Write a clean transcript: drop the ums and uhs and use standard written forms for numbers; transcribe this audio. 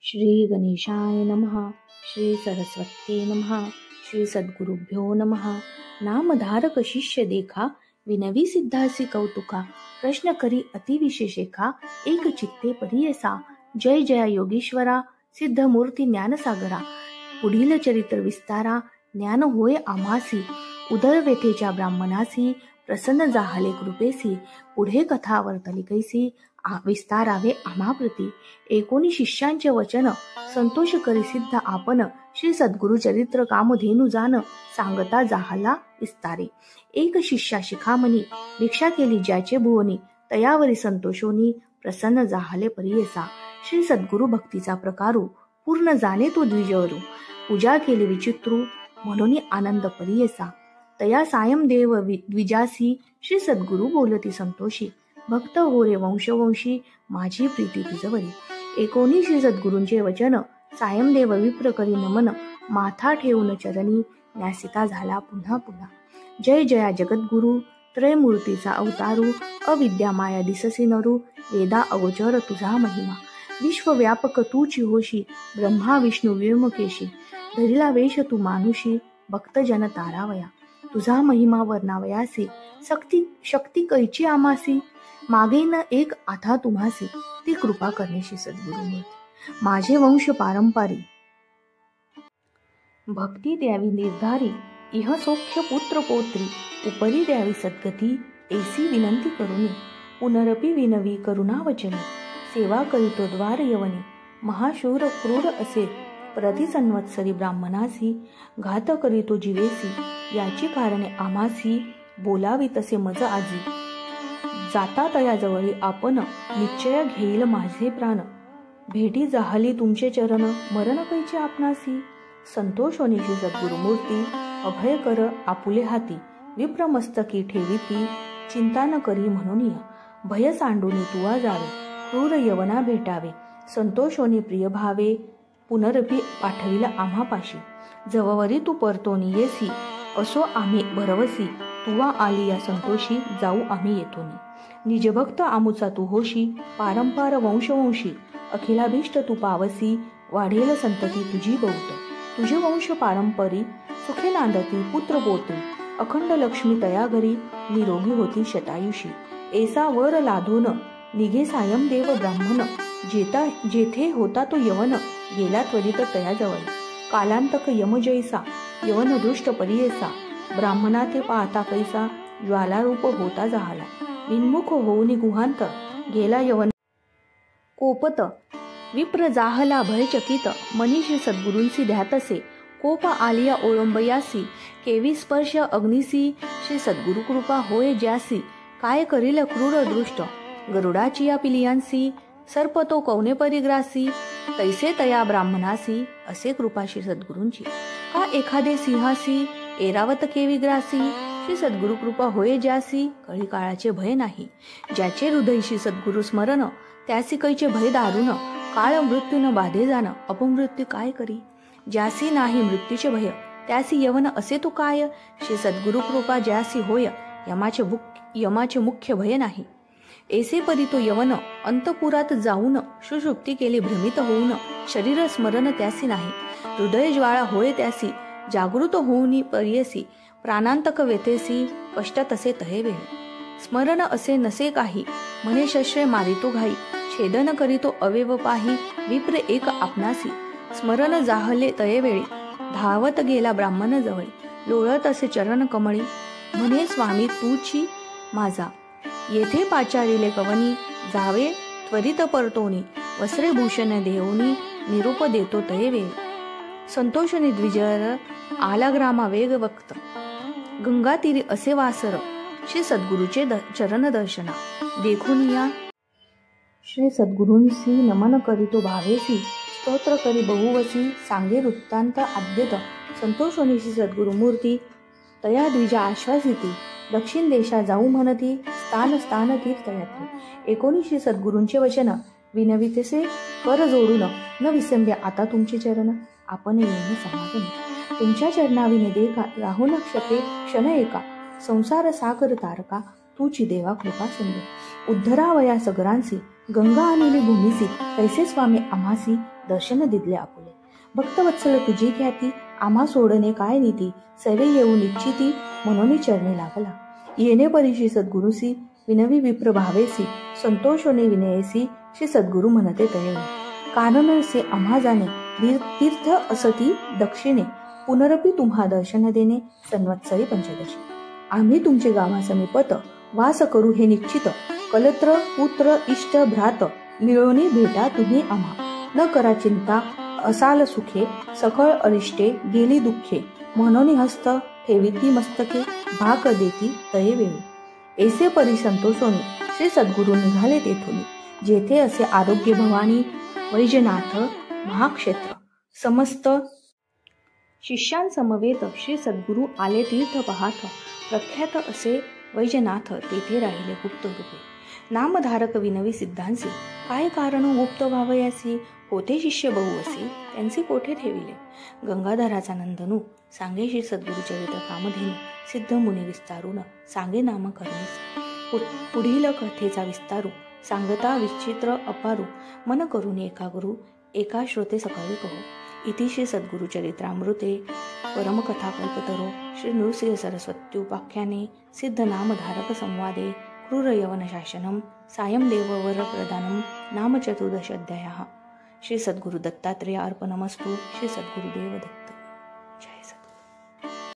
श्री गणेशाय नमः. श्री सरस्वती नमः. श्री सद्गुरुभ्यो नमः. नामधारक शिष्य देखा, विनवी सिद्धासी कौतुका. प्रश्न करी अतिविशेषेखा, एक चित्ते परियसा. जय जया योगीश्वरा, सिद्धमूर्ती ज्ञानसागरा. पुढील चरित्र विस्तारा, ज्ञान होय आम्हासी. उदर व्यथेच्या ब्राह्मणासी, प्रसन्न जाहले कृपेसी. पुढे कथा वर्तली कैसी, विस्तारावे आम्हाप्रती. 19 शिष्यांचे वचन, संतोष करी सिद्ध आपण. श्री सद्गुरु चरित्र कामधेनु जान, सांगता जाहला विस्तारे. एक शिष्या शिखामणी, भिक्षा केली ज्याचे भुवनी. तयावरी संतोषोनी, प्रसन्न जाहले परियसा. श्री सद्गुरु भक्तीचा प्रकारू, पूर्ण जाणे तो द्विजवरू. पूजा केली विचित्रू, म्हणून आनंद परियसा. तया सायम देव द्विजासी, श्री सद्गुरु बोलती संतोषी. भक्त हो रे वंशवंशी, माझी प्रीती तुझवरी. 19 श्री सद्गुरूंचे वचन, सायमदेव विप्र करी नमन. माथा ठेवून चरणी, न्यासिता झाला पुन्हा पुन्हा. जय जया जगद्गुरु, त्रयमूर्तीचा अवतारू. अविद्या माया दिससी नरू, वेदा अगोचर तुझा महिमा. विश्वव्यापक तूची होशी, ब्रह्मा विष्णू व्योमकेशी. धरिला वेश तू मानुषी, भक्तजन तारावया. तुझा महिमा वर्णावयासी, शक्ती कैची आमासी. मागेन एक आथा तुम्हासी, ती कृपा करण्याची सद्गुरुमूर्ती. माझे वंश पारंपारी, भक्ती द्यावी निर्धारी. इह सौख्य पुत्र पौत्री, उपरी द्यावी सद्गती. ऐसी विनंती करुणी, पुनरपि विनवी करुणावचनी. सेवा करीतो द्वार यवनी, महाशूर क्रूर असे. प्रतिसंवत्सरी ब्राह्मणासी, घात करीतो जीवेसी. याची कारणे आम्हासी, बोलावी तसे मज आजी. जाता तया जवळी आपण, निश्चय घेईल माझे प्राण. भेटी जाहली तुमचे चरण, मरण कैचे आपणासी. संतोष होनीशी सद्गुरुमूर्ती, अभय कर आपुले हाती. विप्रमस्तकी ठेविती, चिंता न करी म्हणून. भय सांडूनी तुवा जावे, क्रूर यवना भेटावे. संतोष होनी प्रिय भावे, पुनरपी पाठविल आम्हापाशी. जववरी तू परतोनी येसी, असो आम्ही भरवसी. तुवा आली या संतोषी, जाऊ आम्ही येतोनी. निजभक्त आमुचा तू होशी, पारंपार वंशवंशी. अखिलाभीष्ट तू पावसी, वाढेल संतती तुझी बहुत. तुझे वंश पारंपरी, सुखे नांदती पुत्र पोत्री. अखंड लक्ष्मी तया घरी, निरोगी होती शतायुषी. ऐसा वर लाधोन, निघे सायमदेव ब्राह्मण. जेथे होता तो यवन, गेला त्वरित तया जवळ. कालांतक यम जैसा, यवन दृष्ट परियेसा. ब्राह्मणा ते पाहता कैसा, ज्वालारूप होता जाहला. विन्मुख होऊनी गुहांत, गेला यवन कोपत. विप्र जाहला भयचकित, मनीषी सद्गुरूंसी ध्यातसे. कोप आलिया ओळंबयासी, केवी स्पर्श अग्निसी. श्री सद्गुरु कृपा होय ज्यासी, काय करील क्रूर दृष्ट. गरुडाची या पिलियांसी, सर्प तो कौने परिग्रासी. तैसे तया ब्राह्मणासी, असे कृपा श्री सद्गुरूंची. का एखादे सिंहासी, एरावत केवी ग्रासी. श्री सद्गुरु कृपा होय ज्यासी, कळी काळाचे भय नाही. ज्याचे हृदयशी सद्गुरु स्मरण, त्यासी कैचे भय दारुण. काळ मृत्यून बाधे जाण, अपमृत्यू काय करी. ज्यासी नाही मृत्यूचे भय, त्यासी यवन असे तो काय. श्री सद्गुरु कृपा ज्यासी होय, यमाचे मुख्य भय नाही. ऐसे परी तो यवन, अंतपुरात जाऊन. सुषुप्ती केली भ्रमित होऊन, शरीर स्मरण त्यासी नाही. हृदय ज्वाळा होय त्यासी, जागृत होऊनी परियसी. प्राणांतक व्यथेसी, कष्ट तसे तहे वेळ. स्मरण असे नसे काही, म्हणे शस्त्रे मारितो घाई. छेदन करीतो अवेव पाही, विप्र एक आपणासी. स्मरण जाहले तये वेळी, धावत गेला ब्राह्मण जवळी. लोळत असे चरण कमळी, म्हणे स्वामी तूची माझा. येथे पाचारिले कवनी, जावे त्वरित परतोनी. वस्त्रे भूषण देऊनी, निरूप देतो तये वेळी. संतोषनी द्विजर, आला ग्रामा वेग वक्त. गंगा तीरी असे वासर, श्री सद्गुरूचे चरण दर्शना. देखून या श्री सद्गुरूंसी, नमन करीतो भावेसी. स्तोत्र करी बहुवसी, सांगे वृत्तांत आद्यत. संतोष होनी श्री सद्गुरुमूर्ती, तया द्विजा आश्वासिती. दक्षिण देशा जाऊ म्हणती, स्थान स्थान तीर्थयात्री. 19 श्री सद्गुरूंचे वचन, विनवितसे कर जोडून. न विसंब्या आता तुमचे चरण, आपण येणे समागमी. तुमच्या चरणाविने देखा, राहू न क्षते क्षण एका. संसार सागर तारका, तुची देवा कृपा सिंधू. उद्धरावया सगरांसी गंगा आणिली भूमीसी तैसे स्वामी आम्हासी दर्शन दिदले आपुले. भक्तवत्सल तुझी ख्याती आम्हा सोडणे काय नीती सवे येऊन इच्छिती मनोनी चरणी लागला. येणे परिशी सद्गुरुसी विनवी विप्र भावेसी संतोषोने विनयसी श्री सद्गुरु म्हणते तये. काननसे आम्हा जाणे तीर्थ असती दक्षिणे पुनरपी तुम्हा दर्शन देणे संवत्सरी पंचदशी. आम्ही तुमचे गावा समीपत वास करू हे निश्चित. कलत्र पुत्र इष्ट भ्रात मिळवणी भेटा तुम्ही आम्हा. न करा चिंता असाल सुखे सकळ अरिष्टे गेली दुःखे. म्हणून हस्त ठेविती मस्तके भाक देती तये वेळी. ऐसे परी संतोषोनी श्री सद्गुरु निघाले तेथोनी. जेथे असे आरोग्य भवानी वैजनाथ महाक्षेत्र समस्त शिष्यांसमवेत श्री सद्गुरु आले तीर्थ पाहात. प्रख्यात असे वैजनाथ तेथे राहिले गुप्त रूपे. नामधारक विनवी सिद्धांसी काय कारण गुप्त व्हावयासी. होते शिष्य बहु असे त्यांचे कोठे ठेविले. गंगाधराचा नंदनू सांगे श्री सद्गुरु चरित्र कामधेनू. सिद्ध मुनी विस्तारून सांगे नाम करुणीस. पुढील कथेचा विस्तारू सांगता विचित्र अपारू. मन करून एका गुरु एका श्रोते सकाळी कहू. इति श्री सद्गुरु चरित्रामृते परमकथा कल्पतरो श्री नृसिंह सरस्वत्युपाख्याने सिद्ध नामधारक संवादे क्रूर यवन शासनम सायं देववर प्रदानम नाम 14 अध्यायः. श्री सद्गुरु दत्तात्रेय अर्पणमस्तु. श्री सद्गुरुदेव दत्त.